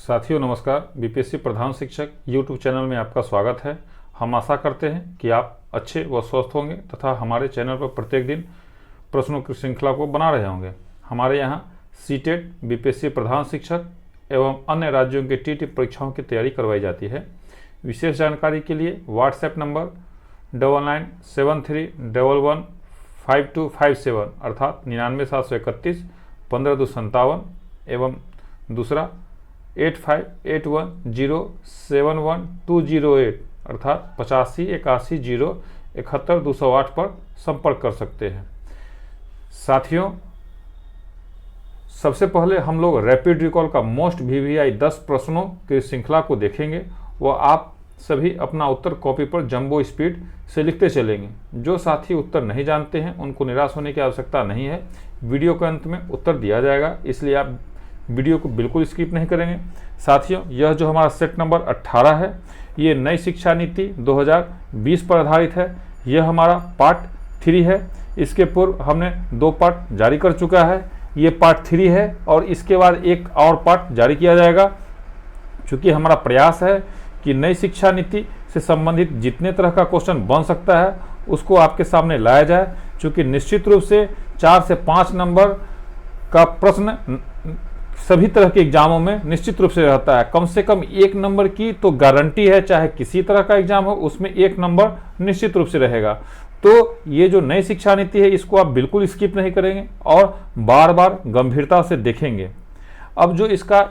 साथियों नमस्कार। बीपीएससी प्रधान शिक्षक यूट्यूब चैनल में आपका स्वागत है। हम आशा करते हैं कि आप अच्छे व स्वस्थ होंगे तथा हमारे चैनल पर प्रत्येक दिन प्रश्नों की श्रृंखला को बना रहे होंगे। हमारे यहाँ सीटेट, बीपीएससी प्रधान शिक्षक एवं अन्य राज्यों के टीटी परीक्षाओं की तैयारी करवाई जाती है। विशेष जानकारी के लिए व्हाट्सएप नंबर 9973115257 अर्थात 99,731-15257 एवं दूसरा 8581071208 अर्थात 8581071208 पर संपर्क कर सकते हैं। साथियों, सबसे पहले हम लोग रैपिड रिकॉल का मोस्ट वीवीआई 10 प्रश्नों की श्रृंखला को देखेंगे। वह आप सभी अपना उत्तर कॉपी पर जंबो स्पीड से लिखते चलेंगे। जो साथी उत्तर नहीं जानते हैं उनको निराश होने की आवश्यकता नहीं है। वीडियो के अंत में उत्तर दिया जाएगा, इसलिए आप वीडियो को बिल्कुल स्किप नहीं करेंगे। साथियों, यह जो हमारा सेट नंबर 18 है, ये नई शिक्षा नीति 2020 पर आधारित है। यह हमारा पार्ट 3 है। इसके पूर्व हमने 2 पार्ट जारी कर चुका है। ये पार्ट 3 है और इसके बाद एक और पार्ट जारी किया जाएगा। चूँकि हमारा प्रयास है कि नई शिक्षा नीति से संबंधित जितने तरह का क्वेश्चन बन सकता है उसको आपके सामने लाया जाए। चूँकि निश्चित रूप से 4 से 5 नंबर का प्रश्न सभी तरह के एग्जामों में निश्चित रूप से रहता है। कम से कम 1 नंबर की तो गारंटी है, चाहे किसी तरह का एग्जाम हो उसमें 1 नंबर निश्चित रूप से रहेगा। तो ये जो नई शिक्षा नीति है इसको आप बिल्कुल स्किप नहीं करेंगे और बार बार गंभीरता से देखेंगे। अब जो इसका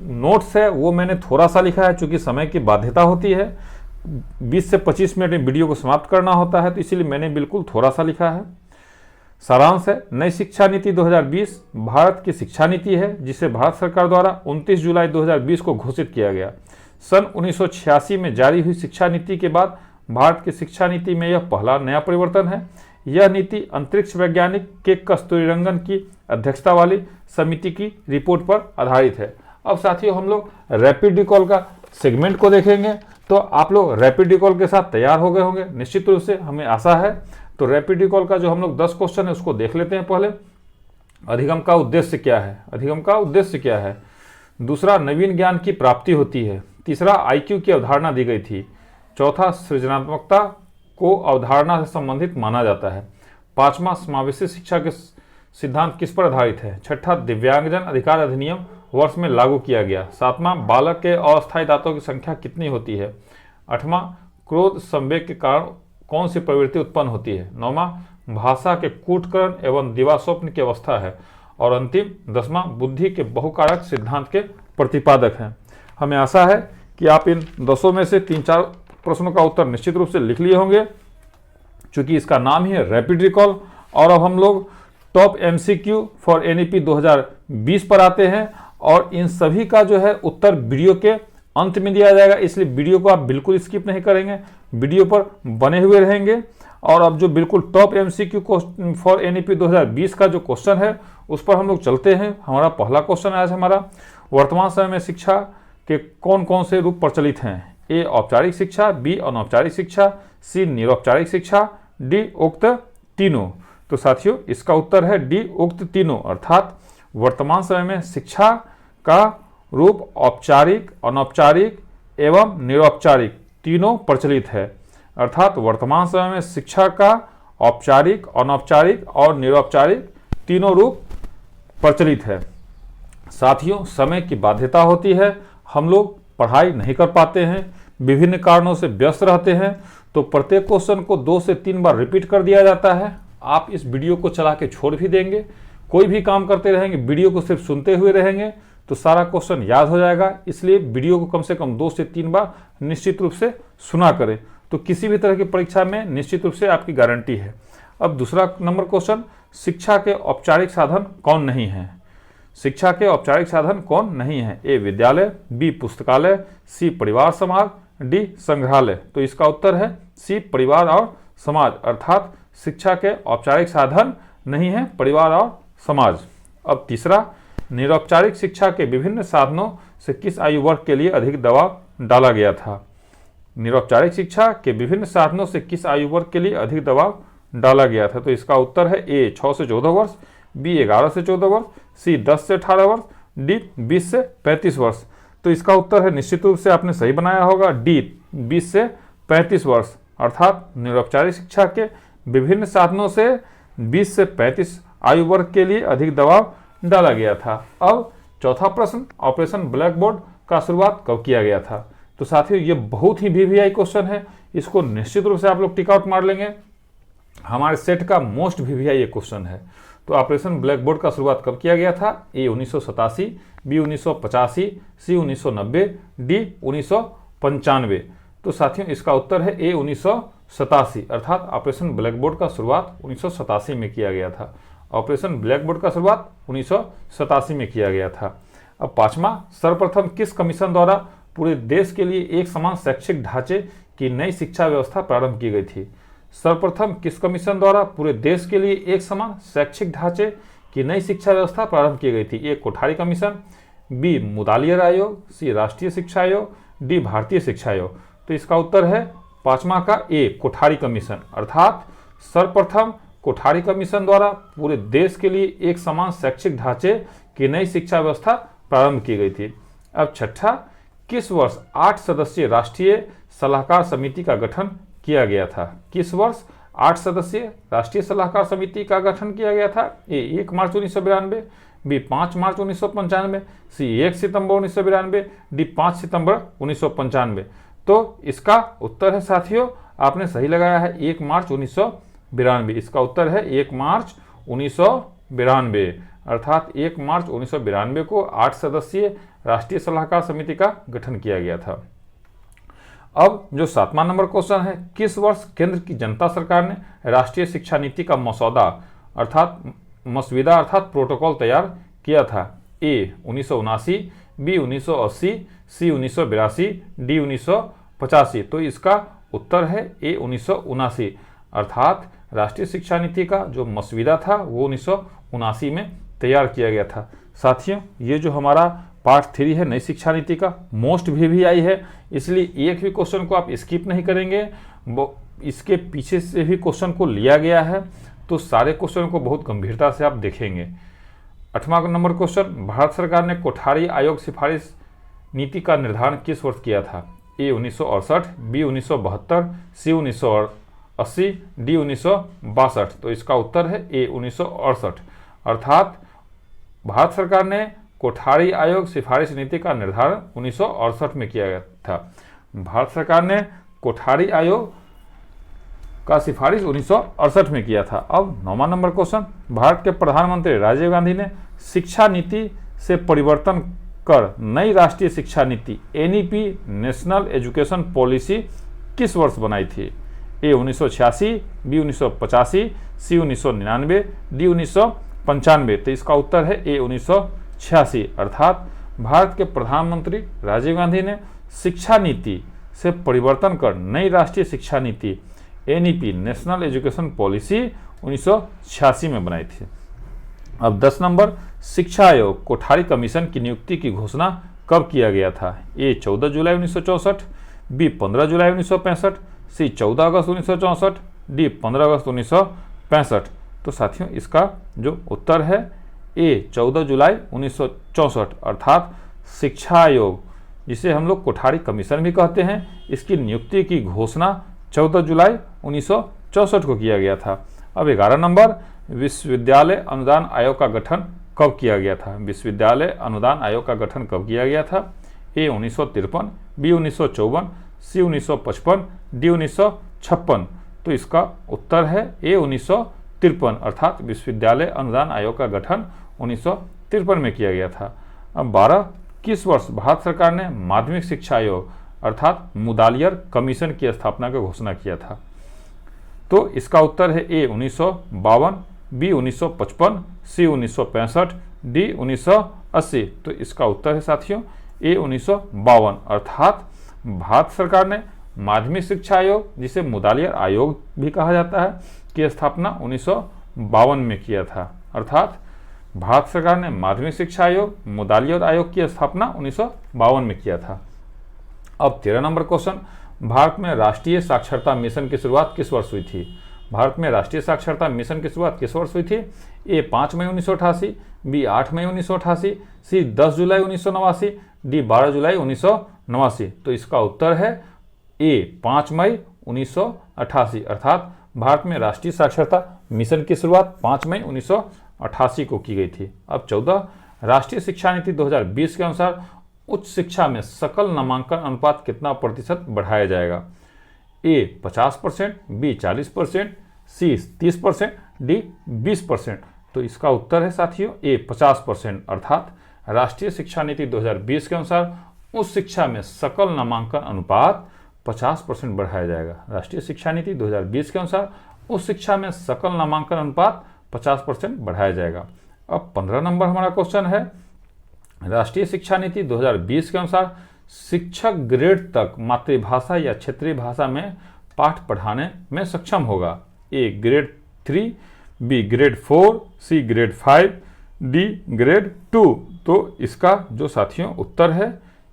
नोट्स है वो मैंने थोड़ा सा लिखा है, चूँकि समय की बाध्यता होती है, 20 से 25 मिनट में वीडियो को समाप्त करना होता है, तो इसीलिए मैंने बिल्कुल थोड़ा सा लिखा है। सारांश है, नई शिक्षा नीति 2020 भारत की शिक्षा नीति है जिसे भारत सरकार द्वारा 29 जुलाई 2020 को घोषित किया गया। सन 1986 में जारी हुई शिक्षा नीति के बाद भारत की शिक्षा नीति में यह पहला नया परिवर्तन है। यह नीति अंतरिक्ष वैज्ञानिक के कस्तूरीरंगन की अध्यक्षता वाली समिति की रिपोर्ट पर आधारित है। अब साथियों, हम लोग रैपिड रिकॉल का सेगमेंट को देखेंगे। तो आप लोग रैपिड रिकॉल के साथ तैयार हो गए होंगे निश्चित रूप से, हमें आशा है। तो रैपिड रिकॉल का जो हम लोग 10 क्वेश्चन है उसको देख लेते हैं। पहले अधिगम का उद्देश्य क्या है? अधिगम का उद्देश्य क्या है? दूसरा, नवीन ज्ञान की प्राप्ति होती है। तीसरा, आईक्यू की अवधारणा दी गई थी। चौथा, सृजनात्मकता को अवधारणा से संबंधित माना जाता है। पांचवा, समावेशी शिक्षा के सिद्धांत किस पर आधारित है? छठा, दिव्यांगजन अधिकार अधिनियम वर्ष में लागू किया गया। सातवां, बालक के अस्थायी दांतों की संख्या कितनी होती है? आठवां, क्रोध संवेग के कारण कौन सी प्रवृत्ति उत्पन्न होती है? नौवां, भाषा के कूटकरण एवं दिवास्वप्न की अवस्था है। और अंतिम 10वां, बुद्धि के बहुकारक सिद्धांत के प्रतिपादक हैं। हमें आशा है कि आप इन 10 में से 3-4 प्रश्नों का उत्तर निश्चित रूप से लिख लिए होंगे, चूंकि इसका नाम ही है रैपिड रिकॉल। और अब हम लोग टॉप एमसीक्यू फॉर एनईपी 2020 पर आते हैं और इन सभी का जो है उत्तर वीडियो के अंत में दिया जाएगा, इसलिए वीडियो को आप बिल्कुल स्किप नहीं करेंगे, वीडियो पर बने हुए रहेंगे। और अब जो बिल्कुल टॉप एमसीक्यू फॉर एनईपी 2020 का जो क्वेश्चन है उस पर हम लोग चलते हैं। हमारा पहला क्वेश्चन आज हमारा, वर्तमान समय में शिक्षा के कौन कौन से रूप प्रचलित हैं? ए औपचारिक शिक्षा, बी अनौपचारिक शिक्षा, सी निरौपचारिक शिक्षा, डी उक्त तीनों। तो साथियों, इसका उत्तर है डी उक्त तीनों, अर्थात वर्तमान समय में शिक्षा का रूप औपचारिक, अनौपचारिक एवं निरौपचारिक तीनों प्रचलित है। अर्थात वर्तमान समय में शिक्षा का औपचारिक, अनौपचारिक और निरौपचारिक तीनों रूप प्रचलित है। साथियों, समय की बाध्यता होती है, हम लोग पढ़ाई नहीं कर पाते हैं, विभिन्न कारणों से व्यस्त रहते हैं, तो प्रत्येक क्वेश्चन को 2 से 3 बार रिपीट कर दिया जाता है। आप इस वीडियो को चला के छोड़ भी देंगे, कोई भी काम करते रहेंगे, वीडियो को सिर्फ सुनते हुए रहेंगे तो सारा क्वेश्चन याद हो जाएगा। इसलिए वीडियो को कम से कम 2 से 3 बार निश्चित रूप से सुना करें, तो किसी भी तरह की परीक्षा में निश्चित रूप से आपकी गारंटी है। अब दूसरा नंबर क्वेश्चन, शिक्षा के औपचारिक साधन कौन नहीं है? शिक्षा के औपचारिक साधन कौन नहीं है? ए विद्यालय, बी पुस्तकालय, सी परिवार समाज, डी संग्रहालय। तो इसका उत्तर है सी परिवार और समाज, अर्थात शिक्षा के औपचारिक साधन नहीं है परिवार और समाज। अब तीसरा, निरौपचारिक शिक्षा के विभिन्न साधनों से किस आयु वर्ग के लिए अधिक दबाव डाला गया था? निरौपचारिक शिक्षा के विभिन्न साधनों से किस आयु वर्ग के लिए अधिक दबाव डाला गया था? तो इसका उत्तर है ए 6 से 14 वर्ष, बी 11 से 14 वर्ष, सी 10 से 18 वर्ष, डी 20 से 35 वर्ष। तो इसका उत्तर है, निश्चित रूप से आपने सही बनाया होगा, डी 20 से 35 वर्ष, अर्थात निरौपचारिक शिक्षा के विभिन्न साधनों से 20 से 35 आयु वर्ग के लिए अधिक दबाव डाला गया था। अब चौथा प्रश्न, ऑपरेशन ब्लैक बोर्ड का शुरुआत कब किया गया था? तो साथियों ये बहुत ही वीवीआई क्वेश्चन है, इसको निश्चित रूप से आप लोग टिक आउट मार लेंगे, हमारे सेट का मोस्ट वीवीआई ये क्वेश्चन है। तो ऑपरेशन ब्लैक बोर्ड का शुरुआत कब किया गया था? ए 1987, बी 1985, सी 1990, डी 1995। तो साथियों इसका उत्तर है ए 1987, अर्थात ऑपरेशन ब्लैक बोर्ड का शुरुआत 1987 में किया गया था। ऑपरेशन ब्लैक बोर्ड का शुरुआत 1987 में किया गया था। अब पांचवा, सर्वप्रथम किस कमीशन द्वारा पूरे देश के लिए एक समान शैक्षिक ढांचे की नई शिक्षा व्यवस्था प्रारंभ की गई थी? सर्वप्रथम किस कमीशन द्वारा पूरे देश के लिए एक समान शैक्षिक ढांचे की नई शिक्षा व्यवस्था प्रारंभ की गई थी? ए कोठारी कमीशन, बी मुदालियर आयोग, सी राष्ट्रीय शिक्षा आयोग, डी भारतीय शिक्षा आयोग। तो इसका उत्तर है पांचवा का ए कोठारी कमीशन, अर्थात सर्वप्रथम कोठारी कमीशन द्वारा पूरे देश के लिए एक समान शैक्षिक ढांचे की नई शिक्षा व्यवस्था प्रारंभ की गई थी। अब छठा, किस वर्ष 8 सदस्यीय राष्ट्रीय सलाहकार समिति का गठन किया गया था? किस वर्ष 8 सदस्यीय राष्ट्रीय सलाहकार समिति का गठन किया गया था? ए 1 मार्च 1992, बी 5 मार्च 1995, सी 1 सितंबर 1992, डी 5 सितंबर 1995। तो इसका उत्तर है साथियों, आपने सही लगाया है 1 मार्च 1992। इसका उत्तर है 1 मार्च 1992, अर्थात 1 मार्च 1992 को 8 सदस्यीय राष्ट्रीय सलाहकार समिति का गठन किया गया था। अब जो 7वां नंबर क्वेश्चन है, किस वर्ष केंद्र की जनता सरकार ने राष्ट्रीय शिक्षा नीति का मसौदा अर्थात मसविदा अर्थात प्रोटोकॉल तैयार किया था? ए 1979, बी 1980, सी 1982, डी 1985। तो इसका उत्तर है ए 1979, अर्थात राष्ट्रीय शिक्षा नीति का जो मसविदा था वो 1979 में तैयार किया गया था। साथियों ये जो हमारा पार्ट 3 है नई शिक्षा नीति का, मोस्ट वीवीआई है, इसलिए एक भी क्वेश्चन को आप स्किप नहीं करेंगे, वो इसके पीछे से भी क्वेश्चन को लिया गया है, तो सारे क्वेश्चन को बहुत गंभीरता से आप देखेंगे। 8वां नंबर क्वेश्चन, भारत सरकार ने कोठारी आयोग सिफारिश नीति का निर्धारण किस वर्ष किया था? ए 1968, बी 1972, सी 1980, डी 1962। तो इसका उत्तर है ए 1968, अर्थात भारत सरकार ने कोठारी आयोग सिफारिश नीति का निर्धारण 1968 में किया गया था। भारत सरकार ने कोठारी आयोग का सिफारिश 1968 में किया था। अब 9वां नंबर क्वेश्चन, भारत के प्रधानमंत्री राजीव गांधी ने शिक्षा नीति से परिवर्तन कर नई राष्ट्रीय शिक्षा नीति एनईपी नेशनल एजुकेशन पॉलिसी किस वर्ष बनाई थी? ए 1986, बी 1985, सी 1999, डी 1995। तो इसका उत्तर है ए 1986, अर्थात भारत के प्रधानमंत्री राजीव गांधी ने शिक्षा नीति से परिवर्तन कर नई राष्ट्रीय शिक्षा नीति एनईपी नेशनल एजुकेशन पॉलिसी 1986 में बनाई थी। अब 10 नंबर, शिक्षा आयोग कोठारी कमीशन की नियुक्ति की घोषणा कब किया गया था? ए 14 जुलाई 1964, बी 15 जुलाई 1965, सी 14 अगस्त 1964, डी 15 अगस्त 1965। तो साथियों इसका जो उत्तर है ए 14 जुलाई 1964, अर्थात शिक्षा आयोग जिसे हम लोग कोठारी कमीशन भी कहते हैं, इसकी नियुक्ति की घोषणा 14 जुलाई 1964 को किया गया था। अब 11 नंबर, विश्वविद्यालय अनुदान आयोग का गठन कब किया गया था? विश्वविद्यालय अनुदान आयोग का गठन कब किया गया था? ए 1953, बी 1954, सी 1955, डी 1956। तो इसका उत्तर है ए 1953, अर्थात विश्वविद्यालय अनुदान आयोग का गठन 1953 में किया गया था। अब 12, किस वर्ष भारत सरकार ने माध्यमिक शिक्षा आयोग अर्थात मुदालियर कमीशन की स्थापना की घोषणा किया था? तो इसका उत्तर है ए 1952, बी 1955, सी 1965, डी 1980। तो इसका उत्तर है साथियों ए 1952, अर्थात भारत सरकार ने माध्यमिक शिक्षा आयोग जिसे मुदालियर आयोग भी कहा जाता है की स्थापना 1952 में किया था, अर्थात भारत सरकार ने माध्यमिक शिक्षा आयोग मुदालियर आयोग की स्थापना 1952 में किया था। अब 13 नंबर क्वेश्चन, भारत में राष्ट्रीय साक्षरता मिशन की शुरुआत किस वर्ष हुई थी? भारत में राष्ट्रीय साक्षरता मिशन की शुरुआत किस वर्ष हुई थी? ए 5 मई 1988, बी 8 मई 1988, सी 10 जुलाई 1989, डी 12 जुलाई 1989। तो इसका उत्तर है ए 5 मई 1988, अर्थात भारत में राष्ट्रीय साक्षरता मिशन की शुरुआत 5 मई 1988 को की गई थी। अब 14, राष्ट्रीय शिक्षा नीति 2020 के अनुसार उच्च शिक्षा में सकल नामांकन अनुपात कितना प्रतिशत बढ़ाया जाएगा? ए 50%, बी 40%, सी 30%, डी 20%। तो इसका उत्तर है साथियों ए 50%, अर्थात राष्ट्रीय शिक्षा नीति 2020 के अनुसार उच्च शिक्षा में सकल नामांकन अनुपात 50% बढ़ाया जाएगा। राष्ट्रीय शिक्षा नीति 2020 के अनुसार उच्च शिक्षा में सकल नामांकन अनुपात 50% बढ़ाया जाएगा। अब 15 नंबर हमारा क्वेश्चन है, राष्ट्रीय शिक्षा नीति 2020 के अनुसार शिक्षक ग्रेड तक मातृभाषा या क्षेत्रीय भाषा में पाठ पढ़ाने में सक्षम होगा। A grade 3, B grade 4, C grade 5, D grade 2। तो इसका जो साथियों उत्तर है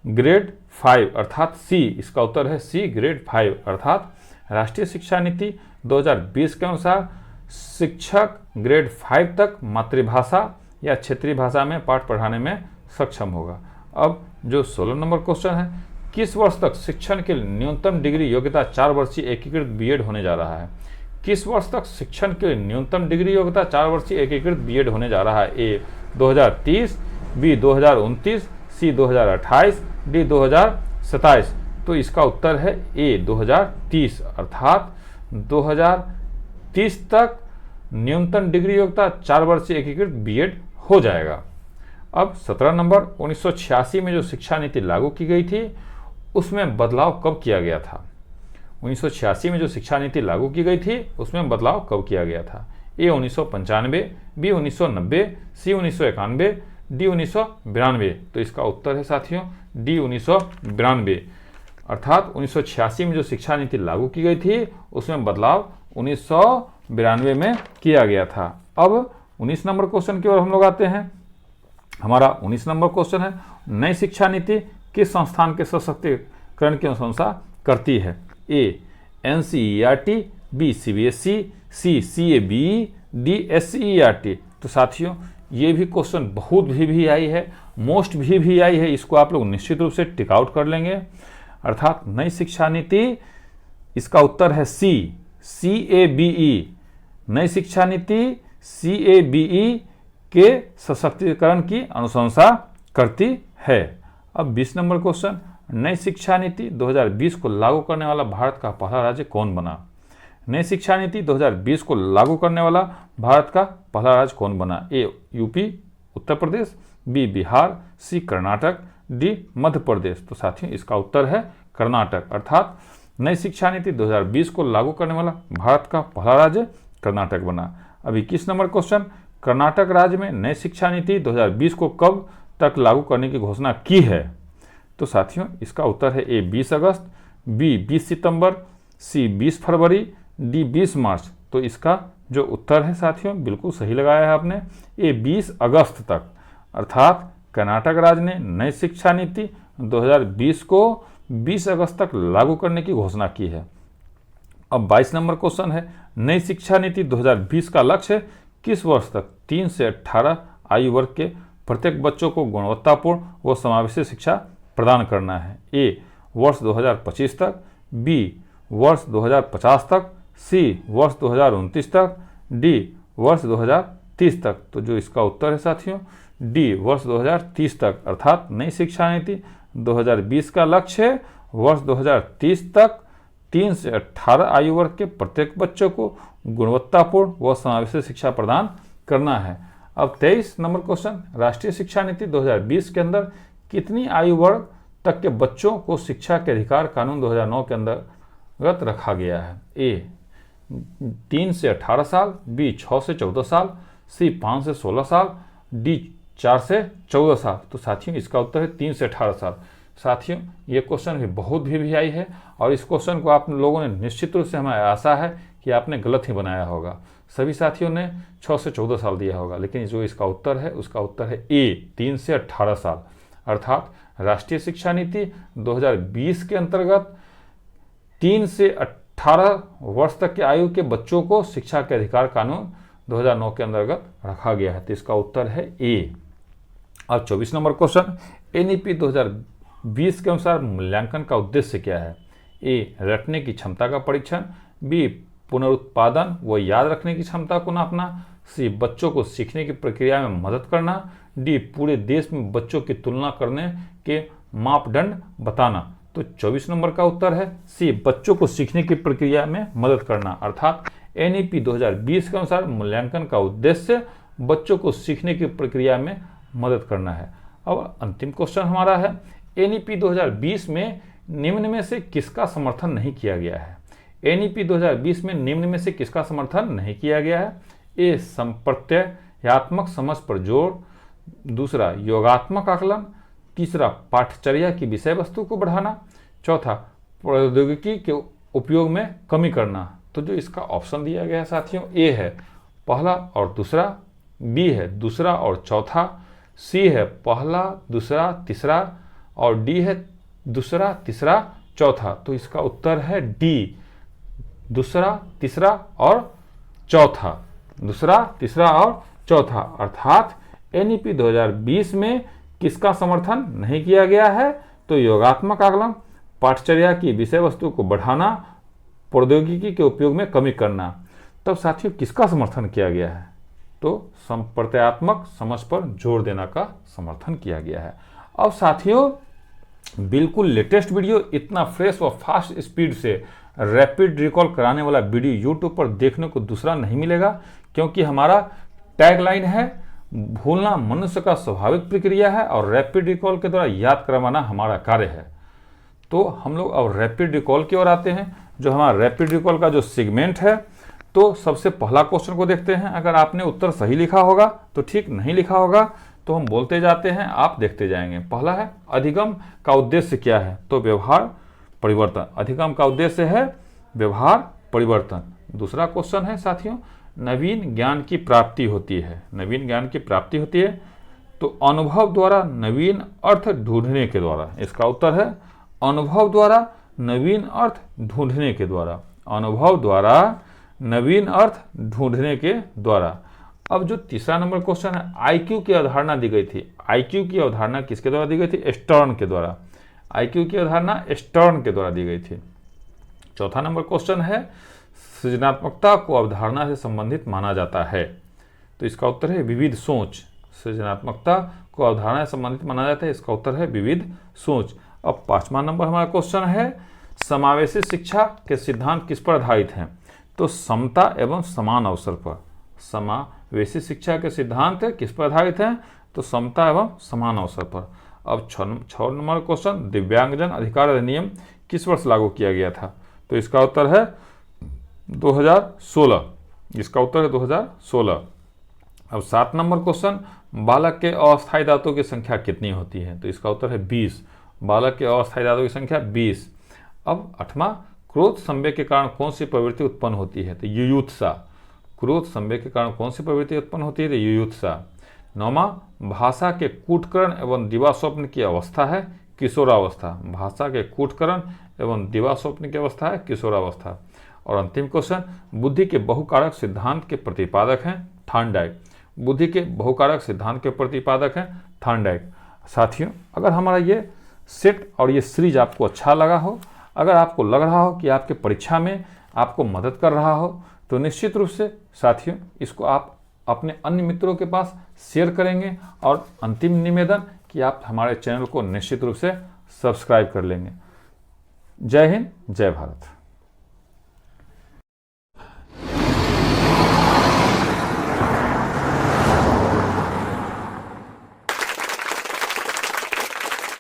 ग्रेड 5, अर्थात सी। इसका उत्तर है सी ग्रेड 5, अर्थात राष्ट्रीय शिक्षा नीति 2020 के अनुसार शिक्षक ग्रेड 5 तक मातृभाषा या क्षेत्रीय भाषा में पाठ पढ़ाने में सक्षम होगा। अब जो 16 नंबर क्वेश्चन है, किस वर्ष तक शिक्षण के लिए न्यूनतम डिग्री योग्यता 4 वर्षीय एकीकृत बीएड होने जा रहा है? किस वर्ष तक शिक्षण के लिए न्यूनतम डिग्री योग्यता 4 वर्षीय एकीकृत बीएड होने जा रहा है? ए 2030, बी 2029, सी 2028, डी 2027। तो इसका उत्तर है ए 2030, अर्थात 2030 तक न्यूनतम डिग्री योग्यता 4 वर्षीय एकीकृत बीएड हो जाएगा। अब 17 नंबर, 1986 में जो शिक्षा नीति लागू की गई थी उसमें बदलाव कब किया गया था? 1986 में जो शिक्षा नीति लागू की गई थी उसमें बदलाव कब किया गया था? ए 1995, बी 1990, सी 1991, डी 1992। तो इसका उत्तर है साथियों डी 1992, अर्थात 1986 में जो शिक्षा नीति लागू की गई थी उसमें बदलाव 1992 में किया गया था। अब 19 नंबर क्वेश्चन की ओर हम लोग आते हैं। हमारा 19 नंबर क्वेश्चन है, नई शिक्षा नीति किस संस्थान के सशक्तिकरण की अनुशंसा करती है? ए NCERT, बी CBSE, सी CABE, डी SCERT। तो साथियों ये भी क्वेश्चन बहुत भी आई है, मोस्ट भी आई है, इसको आप लोग निश्चित रूप से टिक आउट कर लेंगे। अर्थात नई शिक्षा नीति, इसका उत्तर है सी CABE। नई शिक्षा नीति CABE के सशक्तिकरण की अनुशंसा करती है। अब 20 नंबर क्वेश्चन, नई शिक्षा नीति 2020 को लागू करने वाला भारत का पहला राज्य कौन बना? नई शिक्षा नीति 2020 को लागू करने वाला भारत का पहला राज्य कौन बना? ए यूपी उत्तर प्रदेश, बी बिहार, सी कर्नाटक, डी मध्य प्रदेश। तो साथियों इसका उत्तर है कर्नाटक, अर्थात नई शिक्षा नीति 2020 को लागू करने वाला भारत का पहला राज्य कर्नाटक बना। अब 21 नंबर क्वेश्चन, कर्नाटक राज्य में नई शिक्षा नीति 2020 को कब तक लागू करने की घोषणा की है? तो साथियों इसका उत्तर है ए 20 अगस्त, बी 20 सितंबर, सी 20 फरवरी, डी 20 मार्च। तो इसका जो उत्तर है साथियों बिल्कुल सही लगाया है आपने, ए 20 अगस्त तक, अर्थात कर्नाटक राज्य ने नई शिक्षा नीति 2020 को 20 अगस्त तक लागू करने की घोषणा की है। अब 22 नंबर क्वेश्चन है, नई शिक्षा नीति 2020 का लक्ष्य किस वर्ष तक 3 से 18 आयु वर्ग के प्रत्येक बच्चों को गुणवत्तापूर्ण व समावेशी शिक्षा प्रदान करना है? ए वर्ष 2025 तक, बी वर्ष 2050 तक, सी वर्ष 2029 तक, डी वर्ष 2030 तक। तो जो इसका उत्तर है साथियों डी वर्ष 2030 तक, अर्थात नई शिक्षा नीति 2020 का लक्ष्य वर्ष 2030 तक 3 से 18 आयु वर्ग के प्रत्येक बच्चों को गुणवत्तापूर्ण व समावेशी शिक्षा प्रदान करना है। अब 23 नंबर क्वेश्चन, राष्ट्रीय शिक्षा नीति 2020 के अंदर कितनी आयु वर्ग तक के बच्चों को शिक्षा के अधिकार कानून 2009 के अंतर्गत रखा गया है? ए 3 से 18 साल, बी 6 से 14 साल, सी 5 से 16 साल, डी 4 से 14 साल। तो साथियों इसका उत्तर है 3 से 18 साल। साथियों ये क्वेश्चन भी बहुत भी आई है और इस क्वेश्चन को आप लोगों ने निश्चित रूप से, हमें आशा है कि आपने गलत ही बनाया होगा। सभी साथियों ने 6 से 14 साल दिया होगा, लेकिन जो इसका उत्तर है उसका उत्तर है ए 3 से 18 साल, अर्थात राष्ट्रीय शिक्षा नीति 2020 के अंतर्गत 3 से 18 वर्ष तक की आयु के बच्चों को शिक्षा के अधिकार कानून 2009 के अंतर्गत रखा गया है। तो इसका उत्तर है ए। अब 24 नंबर क्वेश्चन, एनईपी 2020 के अनुसार मूल्यांकन का उद्देश्य क्या है? ए, रटने की क्षमता का परीक्षण, बी, पुनरुत्पादन व याद रखने की क्षमता को नापना, सी, बच्चों को सीखने की प्रक्रिया में मदद करना, डी, पूरे देश में बच्चों की तुलना करने के मापदंड बताना। तो 24 नंबर का उत्तर है सी, बच्चों को सीखने की प्रक्रिया में मदद करना। अर्थात एनईपी 2020 के अनुसार मूल्यांकन का उद्देश्य बच्चों को सीखने की प्रक्रिया में मदद करना है। अब अंतिम क्वेश्चन हमारा है, एनईपी 2020 में निम्न में से किसका समर्थन नहीं किया गया है? एनईपी 2020 में निम्न में से किसका समर्थन नहीं किया गया है? ए, संप्रत्ययात्मक समझ पर जोर, दूसरा योगात्मक आकलन, तीसरा पाठ्यचर्या की विषय वस्तु को बढ़ाना, चौथा प्रौद्योगिकी के उपयोग में कमी करना। तो जो इसका ऑप्शन दिया गया है साथियों, ए है पहला और दूसरा, बी है दूसरा और चौथा, सी है पहला दूसरा तीसरा और डी है दूसरा तीसरा चौथा। तो इसका उत्तर है डी, दूसरा तीसरा और चौथा, दूसरा तीसरा और चौथा। अर्थात एनईपी 2020 में किसका समर्थन नहीं किया गया है? तो योगात्मक आकलन, पाठ्यचर्या की विषय वस्तु को बढ़ाना, प्रौद्योगिकी के उपयोग में कमी करना। तब साथियों किसका समर्थन किया गया है? तो संप्रत्ययात्मक समझ पर जोर देना का समर्थन किया गया है। अब साथियों बिल्कुल लेटेस्ट वीडियो, इतना फ्रेश और फास्ट स्पीड से रैपिड रिकॉल कराने वाला वीडियो यूट्यूब पर देखने को दूसरा नहीं मिलेगा, क्योंकि हमारा टैगलाइन है भूलना मनुष्य का स्वाभाविक प्रक्रिया है और रैपिड रिकॉल के द्वारा याद करवाना हमारा कार्य है। तो हम लोग अब रैपिड रिकॉल की ओर आते हैं। जो हमारा रैपिड रिकॉल का जो सेगमेंट है, तो सबसे पहला क्वेश्चन को देखते हैं। अगर आपने उत्तर सही लिखा होगा तो ठीक, नहीं लिखा होगा तो हम बोलते जाते हैं, आप देखते जाएंगे। पहला है अधिगम का उद्देश्य क्या है? तो व्यवहार परिवर्तन। अधिगम का उद्देश्य है व्यवहार परिवर्तन। दूसरा क्वेश्चन है साथियों, नवीन ज्ञान की प्राप्ति होती है। नवीन ज्ञान की प्राप्ति होती है तो अनुभव द्वारा नवीन अर्थ ढूंढने के द्वारा। इसका उत्तर है अनुभव द्वारा नवीन अर्थ ढूंढने के द्वारा। अनुभव द्वारा नवीन अर्थ ढूंढने के द्वारा। अब जो तीसरा नंबर क्वेश्चन है, आईक्यू की अवधारणा दी गई थी। आईक्यू की अवधारणा किसके द्वारा दी गई थी? स्टर्न के द्वारा। आईक्यू की अवधारणा स्टर्न के द्वारा दी गई थी। चौथा नंबर क्वेश्चन है, सृजनात्मकता को अवधारणा से संबंधित माना जाता है। तो इसका उत्तर है विविध सोच। सृजनात्मकता को अवधारणा से संबंधित माना जाता है, इसका उत्तर है विविध सोच। अब पांचवा नंबर हमारा क्वेश्चन है, समावेशी शिक्षा के सिद्धांत किस पर आधारित हैं? तो समता एवं समान अवसर पर। समावेशी शिक्षा के सिद्धांत किस पर आधारित हैं? तो समता एवं समान अवसर पर। अब 6 नंबर क्वेश्चन, दिव्यांगजन अधिकार अधिनियम किस वर्ष लागू किया गया था? तो इसका उत्तर है 2016। इसका उत्तर है 2016। अब 7 नंबर क्वेश्चन, बालक के अस्थायी दांतों की संख्या कितनी होती है? तो इसका उत्तर है 20। बालक के अस्थायी दांतों की संख्या 20। अब 8वां, क्रोध संवेग के कारण कौन सी प्रवृत्ति उत्पन्न होती है? तो युयुत्सा। क्रोध संवेग के कारण कौन सी प्रवृत्ति उत्पन्न होती है? तो युयुत्सा। 9वां, भाषा के कूटकरण एवं दिवास्वप्न की अवस्था है किशोरावस्था। भाषा के कूटकरण एवं दिवास्वप्न की अवस्था है किशोरावस्था। और अंतिम क्वेश्चन, बुद्धि के बहुकारक सिद्धांत के प्रतिपादक हैं थॉर्नडाइक। बुद्धि के बहुकारक सिद्धांत के प्रतिपादक हैं थॉर्नडाइक। साथियों अगर हमारा ये सेट और ये सीरीज आपको अच्छा लगा हो, अगर आपको लग रहा हो कि आपके परीक्षा में आपको मदद कर रहा हो, तो निश्चित रूप से साथियों इसको आप अपने अन्य मित्रों के पास शेयर करेंगे। और अंतिम निवेदन कि आप हमारे चैनल को निश्चित रूप से सब्सक्राइब कर लेंगे। जय हिंद, जय भारत।